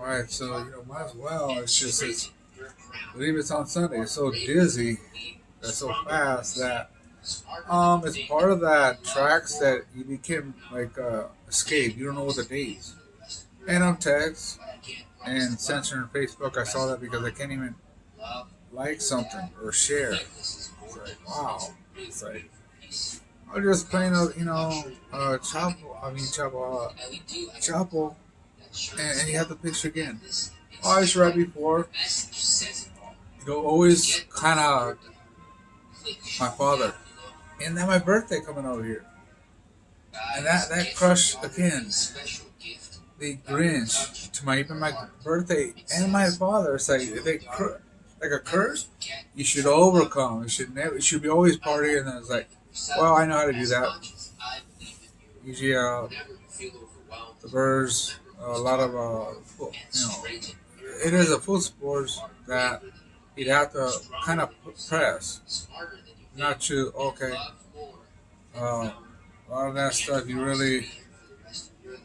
Right, so might as well. It's believe it's on Sunday. It's so dizzy, that's so fast that it's part of that tracks that you became like escape. You don't know what the dates. And on text and censoring Facebook, I saw that because I can't even like something or share. It's like wow. It's like I'm just playing Chapo. I mean Chapo, and you have the picture again. Always right before. Always kind of my father, and then my birthday coming over here, and that crush again. The Grinch to my even my birthday and my father. It's like like a curse. You should overcome. You should never. You should be always partying. And then it's like, well, I know how to do that. Usually, the birds, a lot of it is a food sports that you'd have to kind of press, not to okay. A lot of that stuff you really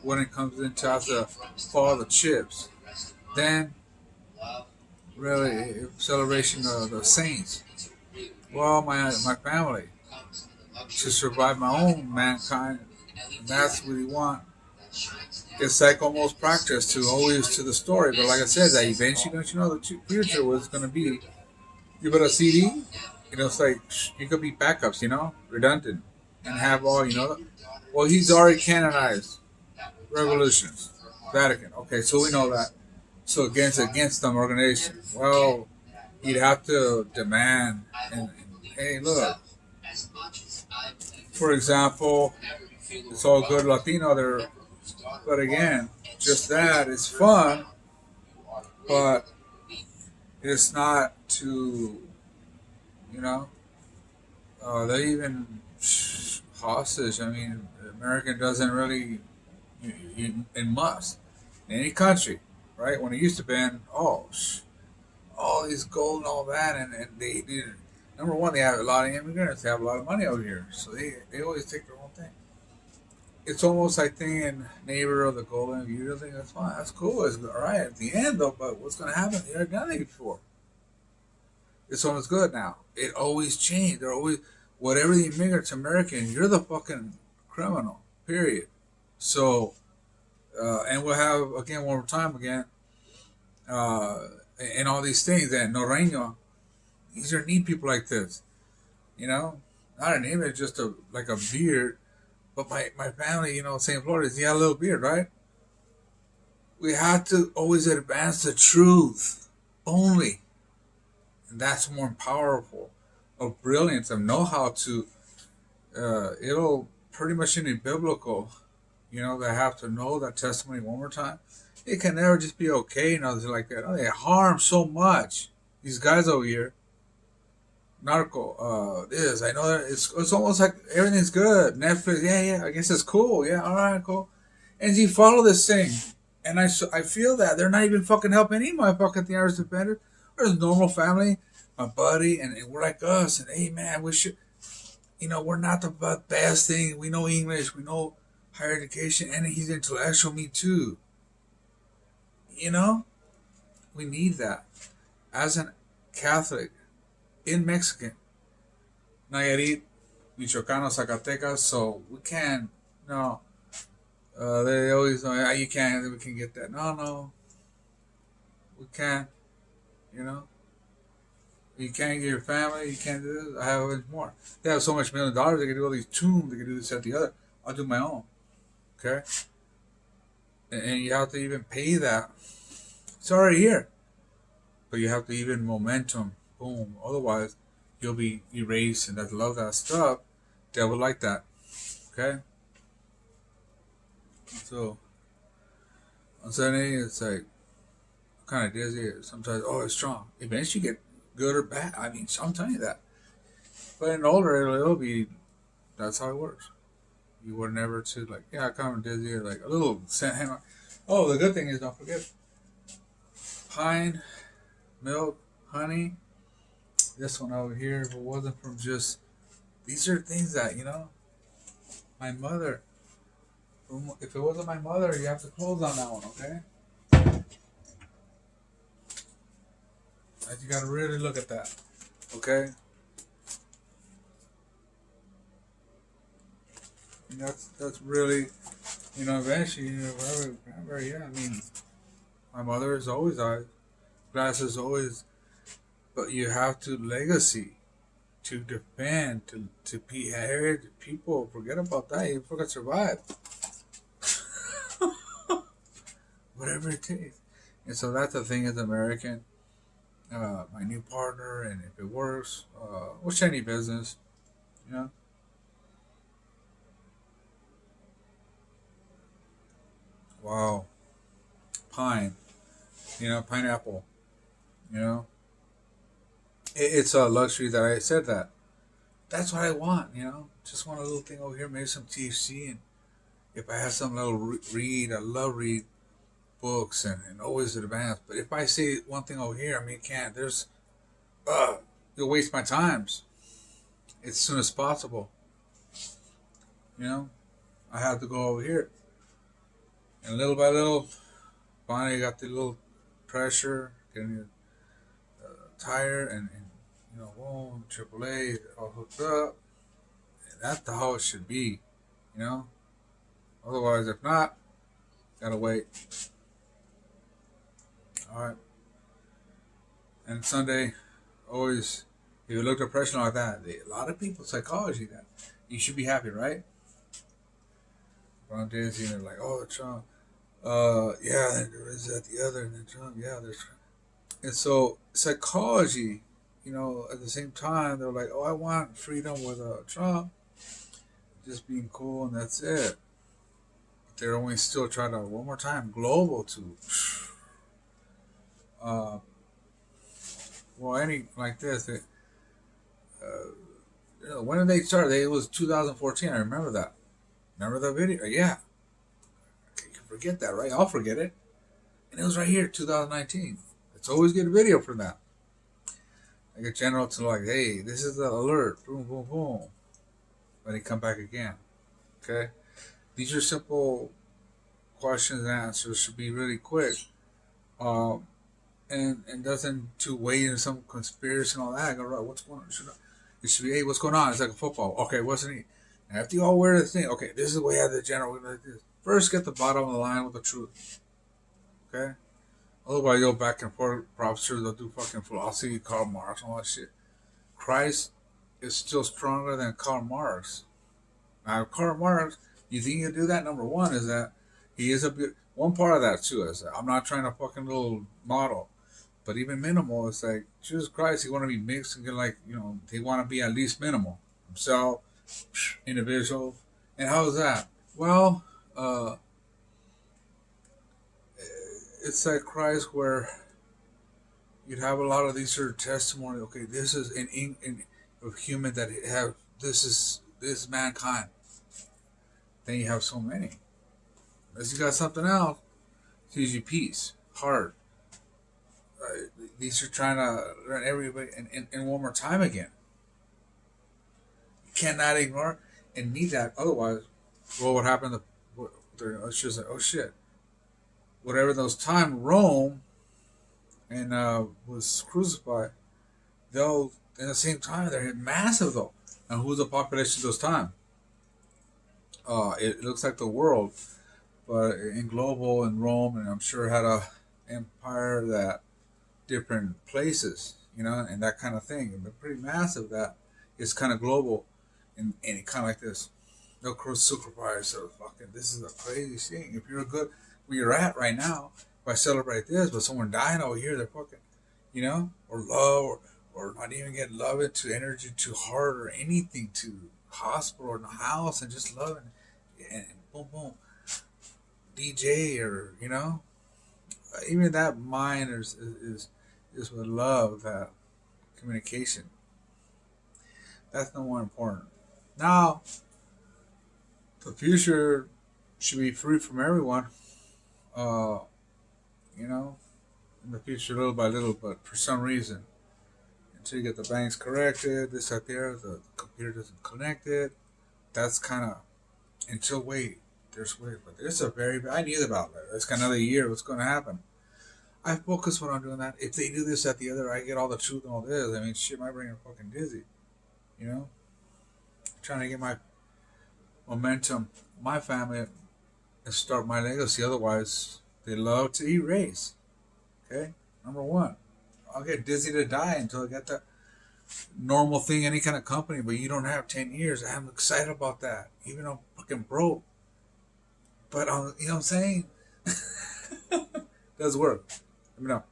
when it comes into after fall the chips, then really celebration of the saints. Well, my family to survive my own mankind, and that's what you want. It's like almost practice to always to the story, but like I said, that eventually, don't you know, the future was going to be you put a CD, it's like you could be backups, redundant, and have all, Well, he's already canonized revolutions, Vatican. Okay, so we know that. So against them organization. Well, you'd have to demand and hey, look. For example, it's all good Latino there, but again, just that is fun, but it's not to you know they even hostage. I mean, American doesn't really it must in any country, right? When it used to be, all these gold and all that, and they number one, they have a lot of immigrants. They have a lot of money over here, so they always take their own thing. It's almost like thinking neighbor of the golden view. Thing that's fine, that's cool. It's all right at the end though, but what's going to happen? They already done it before. It's almost good now. It always changed. They're always whatever the immigrants American. You're the fucking criminal. Period. So, and we'll have again one more time again, uh, and all these things that Norreño. These are neat people like this. Not an image, just like a beard. But my family, St. Flores, he had a little beard, right? We have to always advance the truth only. And that's more powerful of brilliance of know how to it'll pretty much any biblical, they have to know that testimony one more time. It can never just be okay, they're like that. Oh, they harm so much. These guys over here, narco, this, I know that it's almost like everything's good. Netflix, yeah, I guess it's cool. Yeah, all right, cool. And you follow this thing. And I feel that they're not even fucking helping any of my fucking the Irish defenders. We're just normal family, my buddy, and we're like us. And hey, man, we should, we're not the best thing. We know English, we know higher education, and he's intellectual, me too. We need that. As a Catholic in Mexican, Nayarit, Michoacano, Zacatecas, so we can, no, they always know, you can't, we can get that. No, we can't, you know. You can't get your family, you can't do this. I have more. They have so much $1 million, they can do all these tunes, they can do this, that, the other. I'll do my own. Okay? And you have to even pay that. It's already here. But you have to even momentum. Boom. Otherwise, you'll be erased, and I love that stuff. Devil like that. Okay? So, on Sunday, it's like kind of dizzy. Sometimes, it's strong. Eventually, you get good or bad. I mean, I'm telling you that. But in older, it'll be, that's how it works. You were never to, like, yeah, kind of dizzy or like a little, oh, the good thing is, don't forget, pine, milk, honey. This one over here, if it wasn't from just, these are things that, my mother, if it wasn't my mother, you have to close on that one, okay? You got to really look at that. Okay? And that's really, eventually, whatever, yeah, I mean, my mother is always glass is always, but you have to legacy to defend, to be here. People forget about that. You forget to survive. Whatever it takes. And so that's the thing as American. My new partner, and if it works, what's any business, you know? Wow. Pine, pineapple, you know? It's a luxury that I said that. That's what I want. Just want a little thing over here, maybe some THC, and if I have some little read, I love read books and always advance. But if I say one thing over here, I mean, can't. You'll waste my times as soon as possible. You know, I have to go over here, and little by little, finally got the little pressure, getting the tire, and boom, AAA all hooked up. And that's how it should be. You know, otherwise, if not, gotta wait. All right. And Sunday, always, if you look at depression like that, a lot of people psychology that you should be happy, right? Ron Daisy, and they're like, oh, Trump. Yeah, there is that the other, and then Trump. Yeah, there's Trump. And so psychology, at the same time, they're like, oh, I want freedom with Trump, just being cool, and that's it. But they're only still trying to one more time global to. Uh, well, any like this. When did they start? It was 2014. I remember that. Remember that video? Yeah. You can forget that, right? I'll forget it. And it was right here, 2019. Let's always get a video from that. Like a general to like, hey, this is the alert. Boom, boom, boom. Let it come back again. Okay? These are simple questions and answers. Should be really quick. And doesn't to wait in some conspiracy and all that. Go, right, what's going on? It should be, hey, what's going on? It's like a football. Okay, what's the need? And after you all wear the thing, okay, this is the way I have the general. First, get the bottom of the line with the truth. Okay? Otherwise, you'll back and forth. Professors, they'll do fucking philosophy, Karl Marx, and all that shit. Christ is still stronger than Karl Marx. Now, Karl Marx, you think you do that? Number one is that he is one part of that too is that I'm not trying to fucking little model. But even minimal, it's like, Jesus Christ, he want to be mixed and get like, they want to be at least minimal. Himself, individual. And how is that? Well, it's like Christ where you'd have a lot of these sort of testimony. Okay, this is in of human that have, this is mankind. Then you have so many. Unless you got something else, it gives you peace, heart. These are trying to learn everybody and one more time again. You cannot ignore and need that. Otherwise, well, what happened? It's just like, oh shit. Whatever those time Rome and was crucified, though in the same time they're massive though. And who's the population those time? It looks like the world, but in global and Rome, and I'm sure had a empire that different places, and that kind of thing. But pretty massive that it's kind of global, and it kind of like this. No crucifixion, so fucking. This is a crazy thing. If you're good where you're at right now, if I celebrate this, but someone dying over here, they're fucking, or love, or not even get love into energy, to heart, or anything, to hospital or in the house, and just loving, and boom, boom, DJ, or even that mind is with love, that communication. That's no more important. Now, the future should be free from everyone. In the future, little by little, but for some reason, until you get the banks corrected, this out there, the computer doesn't connect it. That's kind of until wait. There's wait, but there's a very. I knew about that. It's got another year. What's going to happen? I focus when I'm doing that. If they do this, that, the other, I get all the truth and all this. I mean, shit, my brain is fucking dizzy. You know, trying to get my momentum, my family, and start my legacy. Otherwise, they love to erase. Okay, number one. I'll get dizzy to die until I get that normal thing, any kind of company. But you don't have 10 years. I'm excited about that, even though I'm fucking broke. But you know what I'm saying? Does work. Let me know.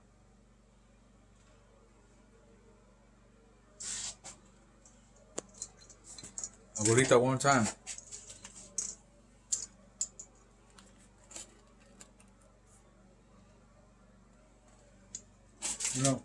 Abuelita, one time. You know.